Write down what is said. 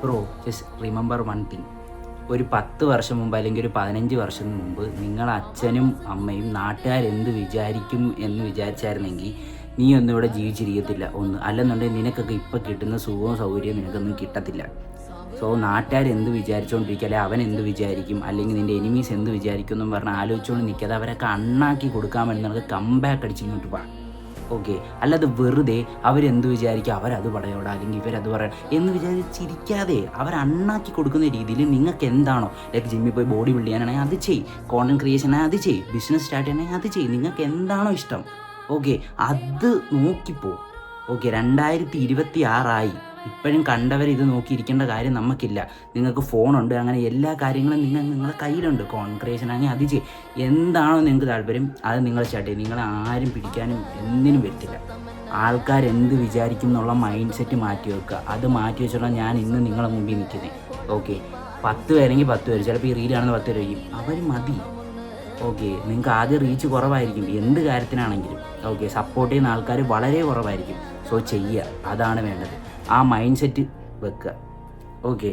Bro just remember one thing. ഒരു 10 വർഷം മുമ്പ് അല്ലെങ്കിൽ ഒരു 15 വർഷം മുമ്പ് നിങ്ങളെ അച്ഛനും അമ്മയും നാട്ടുകാരെന്ത് വിചാരിക്കും എന്ന് വിചാരിച്ചായിരുന്നെങ്കിൽ നീ ഒന്നും ഇവിടെ ജീവിച്ചിരിക്കത്തില്ല. അല്ലെന്നുണ്ടെങ്കിൽ നിനക്കൊക്കെ ഇപ്പം കിട്ടുന്ന സുഖവും സൗകര്യവും നിനക്കൊന്നും കിട്ടത്തില്ല. സോ നാട്ടുകാരെന്ത് വിചാരിച്ചുകൊണ്ടിരിക്കുക, അല്ലെങ്കിൽ അവൻ എന്ത് വിചാരിക്കും, അല്ലെങ്കിൽ നിൻ്റെ എനിമീസ് എന്ത് വിചാരിക്കും എന്നും പറഞ്ഞ് ആലോചിച്ചുകൊണ്ട് നിൽക്കാതെ അവരൊക്കെ അണ്ണാക്കി കൊടുക്കാൻ വേണ്ടി നമുക്ക് കംബാക്ക് അടിച്ച് ഇങ്ങോട്ട് പോകാം. ഓക്കെ, അല്ലാതെ വെറുതെ അവരെന്ത് വിചാരിക്കുക, അവരത് പറയോടാ അല്ലെങ്കിൽ ഇവരത് പറയാം എന്ന് വിചാരിച്ചിരിക്കാതെ അവരണ്ണാക്കി കൊടുക്കുന്ന രീതിയിൽ നിങ്ങൾക്ക് എന്താണോ, ലൈക്ക് ജിമ്മിൽ പോയി ബോഡി ബിൽഡ് ചെയ്യാനാണെങ്കിൽ അത് ചെയ്യ്, കോണ്ടന്റ് ക്രിയേഷൻ ആണെങ്കിൽ അത് ചെയ്യ്, ബിസിനസ് സ്റ്റാർട്ട് ചെയ്യണമെങ്കിൽ അത് ചെയ്യ്, നിങ്ങൾക്ക് എന്താണോ ഇഷ്ടം ഓക്കെ അത് നോക്കിപ്പോ. ഓക്കെ, 2026 ഇപ്പോഴും കണ്ടവർ ഇത് നോക്കിയിരിക്കേണ്ട കാര്യം നമുക്കില്ല. നിങ്ങൾക്ക് ഫോണുണ്ട്, അങ്ങനെ എല്ലാ കാര്യങ്ങളും നിങ്ങളുടെ കയ്യിലുണ്ട്. കോണ്ടന്റ് ക്രിയേഷൻ ആണെങ്കിൽ അത് ചെയ്യും, എന്താണോ നിങ്ങൾക്ക് താല്പര്യം അത് നിങ്ങൾ സ്റ്റാർട്ട് ചെയ്യും. നിങ്ങളെ ആരും പിടിക്കാനും എന്തിനും വരത്തില്ല. ആൾക്കാരെന്ത് വിചാരിക്കും എന്നുള്ള മൈൻഡ് സെറ്റ് മാറ്റി വെക്കുക. അത് മാറ്റി വെച്ചോളാം ഞാൻ ഇന്ന് നിങ്ങളെ മുമ്പിൽ നിൽക്കുന്നത്. ഓക്കെ, 10 പേരെങ്കിൽ 10 പേര്, ചിലപ്പോൾ ഈ റീലാണെന്ന് 10 പേര് കഴിയും, അവർ മതി. ഓക്കെ, നിങ്ങൾക്ക് ആദ്യം റീച്ച് കുറവായിരിക്കും എന്ത് കാര്യത്തിനാണെങ്കിലും. ഓക്കെ, സപ്പോർട്ട് ചെയ്യുന്ന ആൾക്കാർ വളരെ കുറവായിരിക്കും. സോ ചെയ്യുക, അതാണ് വേണ്ടത്. ആ മൈൻഡ് സെറ്റ് വെക്കുക. ഓക്കെ.